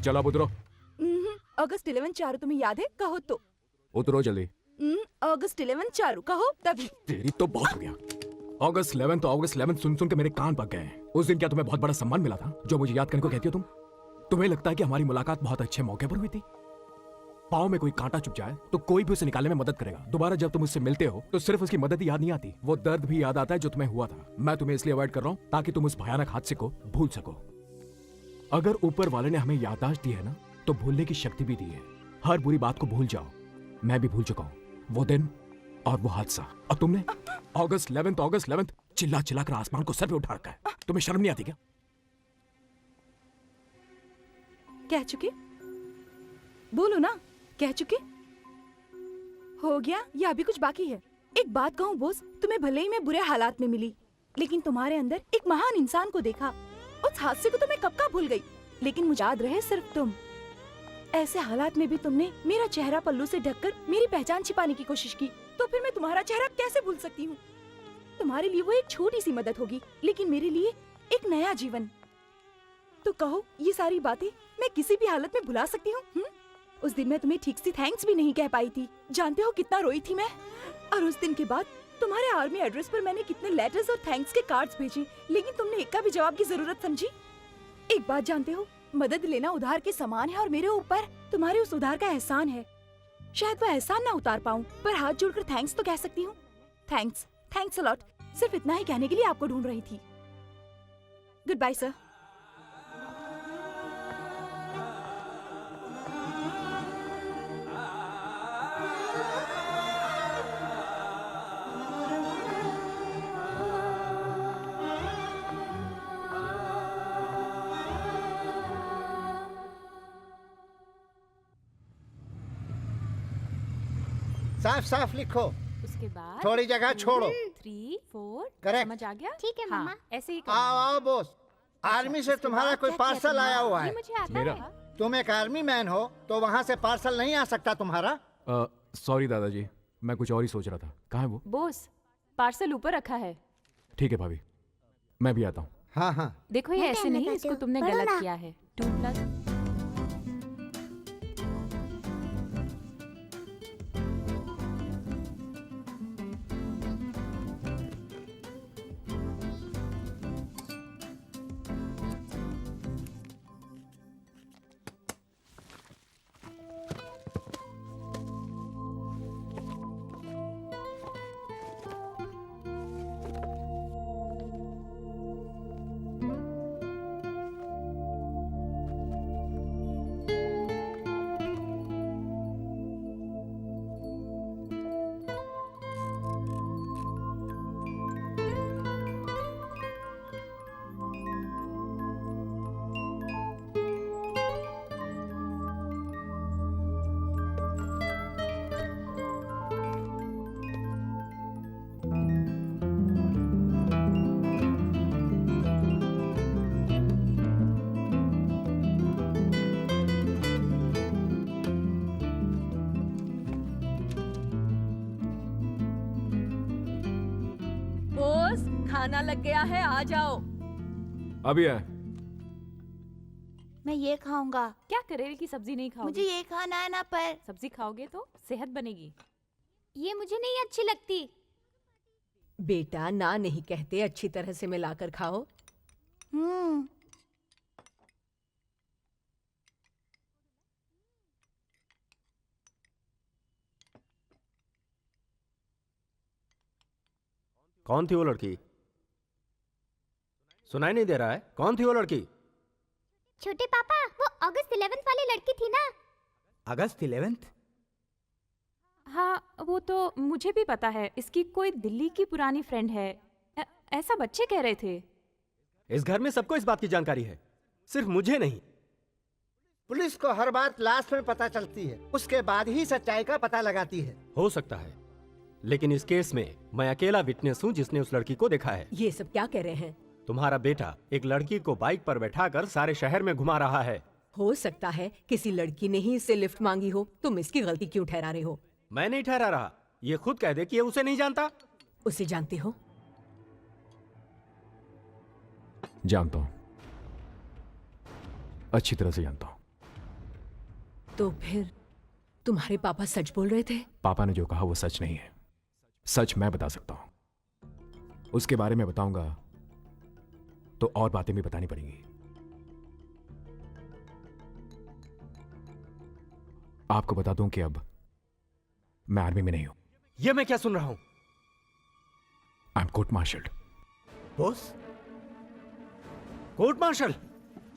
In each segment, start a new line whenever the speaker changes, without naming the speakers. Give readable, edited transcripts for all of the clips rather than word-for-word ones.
चलो अब उतरो।
अगस्त 11 चारू तुम्हें याद है? कहो तो।
उतरो जल्दी।
अगस्त 11 चारू कहो तभी।
तेरी तो बहुत हो गया। अगस्त 11 तो अगस्त 11 सुन सुन के मेरे कान पक गए। उस दिन क्या तुम्हें बहुत बड़ा सम्मान मिला था जो मुझे याद करने को कहती हो तुम? तुम्हें लगता है कि हमारी मुलाकात बहुत अच्छे मौके पर हुई थी? पाँव में कोई कांटा चुभ जाए तो कोई भी उसे निकालने में मदद करेगा। दोबारा जब तुम उससे मिलते हो तो सिर्फ उसकी मदद ही याद नहीं आती, वो दर्द भी याद आता है जो तुम्हें हुआ था। मैं तुम्हें इसलिए अवॉइड कर रहा हूं ताकि तुम उस भयानक हादसे को भूल सको। अगर ऊपर वाले ने हमें याददाश्त दी है ना तो भूलने की शक्ति भी दी है। हर बुरी बात को भूल जाओ। मैं भी भूल चुका हूं वो दिन और वो हादसा। और तुमने अगस्त 11 चिल्ला चिल्ला कर आसमान को सर पे उठा रखा है। तुम्हें शर्म नहीं आती क्या?
कह चुके? बोलो ना, कह चुके? हो गया या अभी कुछ बाकी है? एक बात कहूँ बोस, तुम्हें भले ही मैं बुरे हालात में मिली, लेकिन तुम्हारे अंदर एक महान इंसान को देखा। उस हादसे को तो मैं कब का भूल गई, लेकिन मुझे याद रहे सिर्फ तुम। ऐसे हालात में भी तुमने मेरा चेहरा पल्लू से ढककर मेरी पहचान छिपाने की कोशिश की, तो फिर मैं तुम्हारा चेहरा कैसे भूल सकती हूँ? तुम्हारे लिए वो एक छोटी सी मदद होगी, लेकिन मेरे लिए एक नया जीवन। तो कहो, ये सारी बातें मैं किसी भी हालत में भुला सकती हूँ? उस दिन मैं तुम्हें ठीक से थैंक्स भी नहीं कह पाई थी। जानते हो कितना रोई थी मैं? और उस दिन के बाद तुम्हारे आर्मी एड्रेस पर मैंने कितने लेटर्स और थैंक्स के कार्ड्स भेजे, लेकिन तुमने एक का भी जवाब की जरूरत समझी? एक बात जानते हो, मदद लेना उधार के समान है और मेरे ऊपर तुम्हारे उस उधार का एहसान है। शायद वो एहसान ना उतार पाऊँ, पर हाथ जोड़कर थैंक्स तो कह सकती हूँ। Thanks a lot. सिर्फ इतना ही कहने के लिए आपको ढूंढ रही थी। Goodbye sir.
साफ साफ लिखो,
उसके बाद
थोड़ी जगह छोड़ो।
3 4
करेक्ट।
समझ आ गया?
ठीक है
हाँ,
मम्मा।
ऐसे ही
आओ आओ बोस, आर्मी से तुम्हारा कोई पार्सल आया हुआ
ये
है।
मुझे आता
मेरा?
है।
तुम एक आर्मी मैन हो तो वहाँ से पार्सल नहीं आ सकता तुम्हारा।
सॉरी दादाजी, मैं कुछ और ही सोच रहा था। कहाँ है वो?
बॉस, पार्सल ऊपर रखा है।
ठीक है भाभी, मैं भी आता हूँ।
हाँ हाँ,
देखो ये
मैं
ऐसे
कहना
नहीं,
चाहती
इसको
हूँ,
तुमने
पढ़ो
गलत
ना।
किया है। 2+।
बॉस, खाना लग गया है, आ जाओ।
अभी है।
मैं ये खाऊंगा।
क्या करेले की सब्जी नहीं खाओगे?
मुझे ये खाना है ना, पर
सब्जी खाओगे तो सेहत बनेगी।
ये मुझे नहीं अच्छी लगती।
बेटा, ना नहीं कहते, अच्छी तरह से मिलाकर खाओ।
कौन थी वो लड़की? सुनाई नहीं दे रहा है। कौन थी वो लड़की?
छोटे पापा, वो अगस्त 11 वाली लड़की थी ना।
अगस्त 11?
हाँ, वो तो मुझे भी पता है। इसकी कोई दिल्ली की पुरानी फ्रेंड है, ऐसा बच्चे कह रहे थे।
इस घर में सबको इस बात की जानकारी है, सिर्फ मुझे नहीं।
पुलिस को हर बात लास्ट में पता चलती है, उसके बाद ही सच्चाई का पता लगाती है।
हो सकता है, लेकिन इस केस में मैं अकेला विटनेस हूँ जिसने उस लड़की को देखा है।
ये सब क्या कह रहे हैं?
तुम्हारा बेटा एक लड़की को बाइक पर बैठाकर सारे शहर में घुमा रहा है।
हो सकता है किसी लड़की ने ही इससे लिफ्ट मांगी हो। तुम इसकी गलती क्यों ठहरा रहे हो?
मैं नहीं ठहरा रहा, ये खुद कह दे कि ये उसे नहीं जानता।
उसे जानते हो?
जानता हूं, अच्छी तरह से जानता हूं।
तो फिर तुम्हारे पापा सच बोल रहे थे?
पापा ने जो कहा वो सच नहीं है। सच मैं बता सकता हूं, उसके बारे में बताऊंगा तो और बातें भी बतानी पड़ेंगी। आपको बता दूं कि अब मैं आर्मी में नहीं हूं।
ये मैं क्या सुन रहा हूं?
I am court martialled.
Boss,
court martial?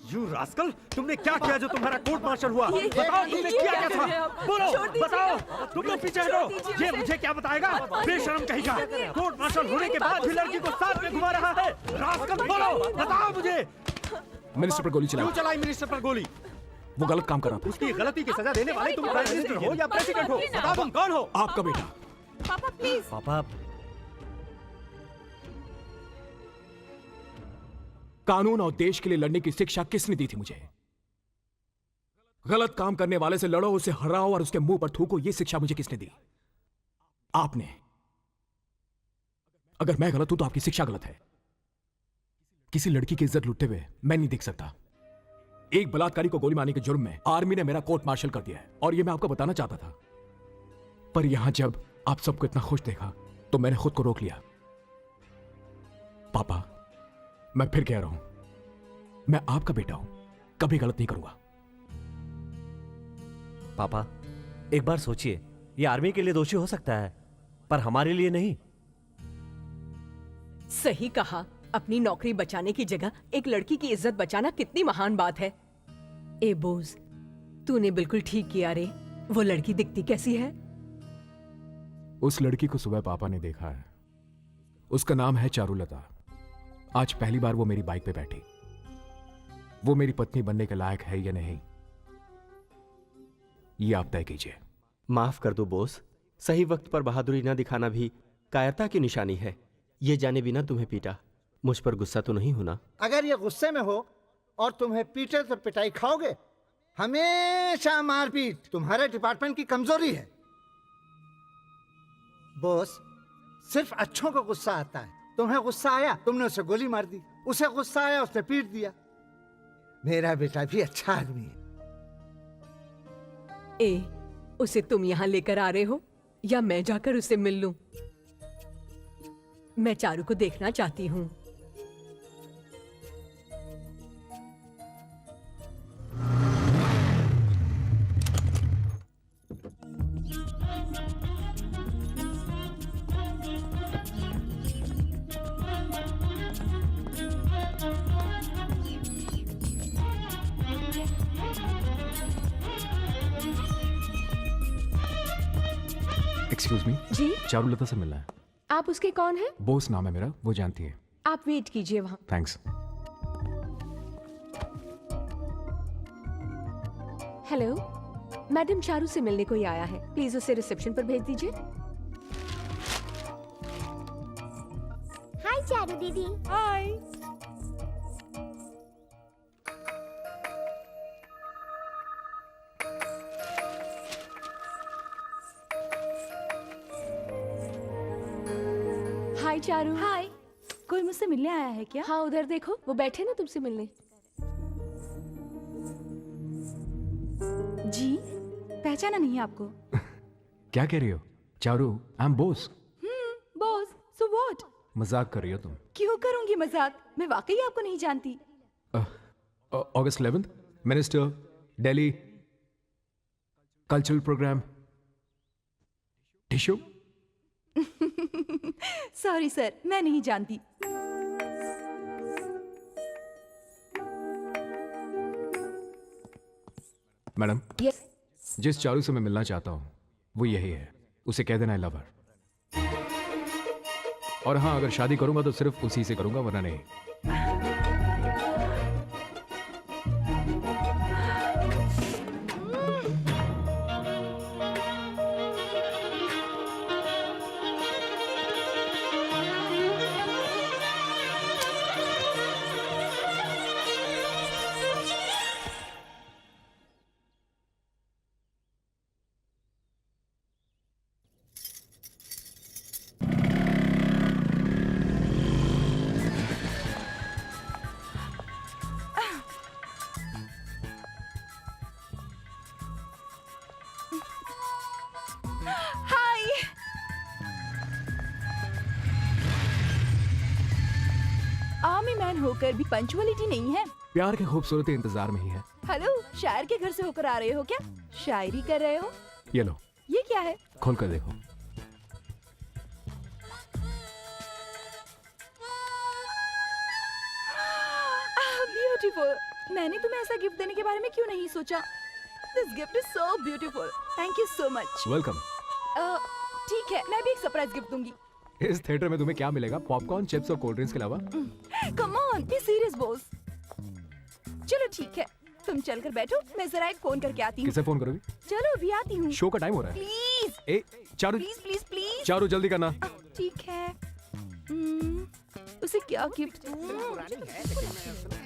You rascal, तुमने क्या किया जो तुम्हारा कोर्ट मार्शल हुआ? बताओ तुमने किया क्या था? बोलो, बताओ। तुम लोग पीछे हटो। ये मुझे क्या बताएगा? बेशरम कहेगा। कोर्ट मार्शल होने के बाद भी लड़की को साथ में घुमा रहा है। रास्कल, बोलो, बताओ मुझे।
मिनिस्टर पर गोली चलाई।
क्यों चलाई मिनिस्टर पर गोली?
वो गलत काम कर रहा था।
उसकी गलती की सजा देने वाले तुम प्राइम मिनिस्टर हो या प्रेसिडेंट हो? बताओ तुम कौन हो?
आपका बेटा।
पापा प्लीज।
पापा,
कानून और देश के लिए लड़ने की शिक्षा किसने दी थी मुझे? गलत काम करने वाले से लड़ो, उसे हराओ और उसके मुंह पर थूको, यह शिक्षा मुझे किसने दी? आपने। अगर मैं गलत हूं तो आपकी शिक्षा गलत है। किसी लड़की की इज्जत लूटते हुए मैं नहीं देख सकता। एक बलात्कारी को गोली मारने के जुर्म में आर्मी ने मेरा कोर्ट मार्शल कर दिया है, और यह मैं आपको बताना चाहता था। पर यहां जब आप सबको इतना खुश देखा तो मैंने खुद को रोक लिया। पापा, मैं फिर कह रहा हूं, मैं आपका बेटा हूं, कभी गलत नहीं करूंगा।
पापा, एक बार सोचिए, ये आर्मी के लिए दोषी हो सकता है, पर हमारे लिए नहीं।
सही कहा। अपनी नौकरी बचाने की जगह एक लड़की की इज्जत बचाना कितनी महान बात है। ए बोझ, तूने बिल्कुल ठीक किया रे। वो लड़की दिखती कैसी है?
उस लड़की को सुबह पापा ने देखा है। उसका नाम है चारुलता। आज पहली बार वो मेरी बाइक पे बैठी। वो मेरी पत्नी बनने के लायक है या नहीं, ये आप तय कीजिए।
माफ कर दो बॉस, सही वक्त पर बहादुरी न दिखाना भी कायरता की निशानी है। ये जाने बिना तुम्हें पीटा, मुझ पर गुस्सा तो नहीं होना?
अगर ये गुस्से में हो और तुम्हें पीटे तो पिटाई खाओगे। हमेशा मारपीट तुम्हारे डिपार्टमेंट की कमजोरी है। बॉस, सिर्फ अच्छों को गुस्सा आता है। तुम्हें गुस्सा आया, तुमने उसे गोली मार दी। उसे गुस्सा आया, उसने पीट दिया। मेरा बेटा भी अच्छा आदमी है।
ए, उसे तुम यहाँ लेकर आ रहे हो या मैं जाकर उसे मिल लूं? मैं चारू को देखना चाहती हूँ।
एक्सक्यूज मी
जी,
चारुलता से मिलना है।
आप उसके कौन हैं?
बोस नाम है मेरा, वो जानती है।
आप वेट कीजिए वहाँ।
थैंक्स।
हेलो, मैडम चारू से मिलने कोई आया है, प्लीज उसे रिसेप्शन पर भेज दीजिए।
हाय चारू दीदी।
हाय।
हाय चारू।
हाय। कोई मुझसे मिलने आया है क्या?
हाँ, उधर देखो, वो बैठे ना तुमसे मिलने।
जी, पहचाना नहीं आपको।
क्या कह रही हो Charu? I am Bose.
Boss, so what?
मजाक कर रही हो तुम?
क्यों करूंगी मजाक? मैं वाकई आपको नहीं जानती।
अगस्त 11th minister, Delhi, cultural programme, tissue.
Sorry sir, मैं नहीं जानती।
Madam,
yes.
जिस चारू से मैं मिलना चाहता हूं वो यही है। उसे कह देना आई लव हर। और हाँ, अगर शादी करूंगा तो सिर्फ उसी से करूंगा, वरना नहीं।
मैन होकर भी पंचुअलिटी नहीं है।
प्यार की खूबसूरती इंतजार में ही है।
हेलो, शायर के घर से होकर आ रहे हो क्या? शायरी कर रहे हो?
ये लो,
ये क्या है?
खोल कर देखो।
ब्यूटीफुल। मैंने तुम्हें ऐसा गिफ्ट देने के बारे में क्यों नहीं सोचा? This gift is so beautiful. Thank you so much.
Welcome.
ठीक है, मैं भी एक सरप्राइज गिफ्ट दूंगी।
इस थिएटर में तुम्हें क्या मिलेगा? पॉपकॉर्न, चिप्स और कोल्ड ड्रिंक्स के अलावा?
Come on, be serious boss. चलो ठीक है, तुम चलकर बैठो, मैं जरा एक फोन करके आती हूँ।
किसे फोन करोगी?
चलो अभी आती हूँ।
शो का टाइम हो रहा है।
Please
A Charu,
please please please.
Charu जल्दी करना।
ठीक है। उसे क्या गिफ्ट?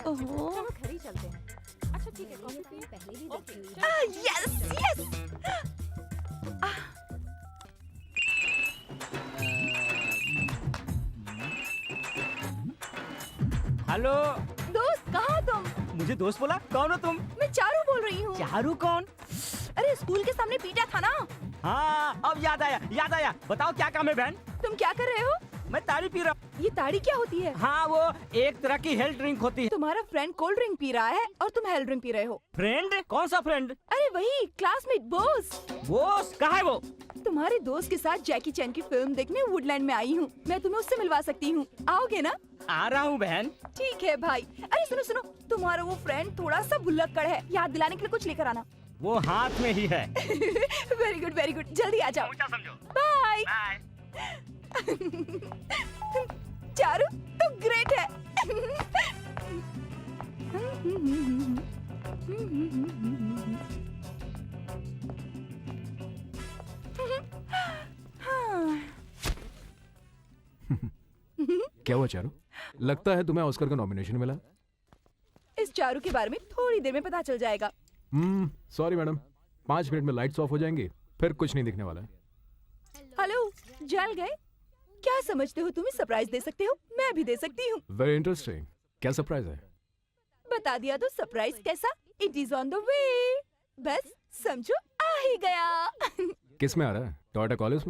ओहो,
घर ही चलते हैं। अच्छा ठीक है, कॉफी पहले भी देखी हुई।
Yes yes.
हेलो,
दोस्त, कहाँ तुम?
मुझे दोस्त बोला? कौन हो तुम?
मैं चारू बोल रही हूँ।
चारू कौन?
अरे स्कूल के सामने पीटा था ना।
हाँ, अब याद आया। बताओ क्या काम है बहन?
तुम क्या कर रहे हो?
मैं ताड़ी पी रहा हूँ।
ये ताड़ी क्या होती है?
हाँ, वो एक तरह की हेल्थ ड्रिंक होती है।
तुम्हारा फ्रेंड कोल्ड ड्रिंक पी रहा है और तुम हेल्थ ड्रिंक पी रहे हो।
फ्रेंड? कौन सा फ्रेंड?
अरे वही क्लासमेट बॉस।
बॉस कहाँ है वो?
तुम्हारे दोस्त के साथ जैकी चैन की फिल्म देखने वुडलैंड में आई हूँ। मैं तुम्हें उससे मिलवा सकती हूँ, आओगे ना?
आ रहा हूँ बहन।
ठीक है भाई। अरे सुनो सुनो, तुम्हारा वो फ्रेंड थोड़ा सा भुल्लक्कड़ है, याद दिलाने के लिए कुछ लेकर आना।
वो हाथ में ही है।
वेरी गुड वेरी गुड, जल्दी आ जाओ। बाय। चारू तो ग्रेट है।
क्या हुआ चारू? लगता है तुम्हें ऑस्कर का नॉमिनेशन मिला।
इस चारू के बारे में थोड़ी देर में पता चल जाएगा।
सॉरी मैडम, 5 मिनट में लाइट्स ऑफ हो जाएंगी, फिर कुछ नहीं दिखने वाला है।
हेलो, जल गए? क्या समझते हो, तुम्हें सरप्राइज दे सकते हो? मैं भी दे सकती हूँ।
Very interesting. क्या सरप्राइज है?
बता दिया तो सरप्राइज कैसा? It is on the way. बस समझो, आ ही गया।
किस में आ रहा है? टोयोटा कॉलेज में?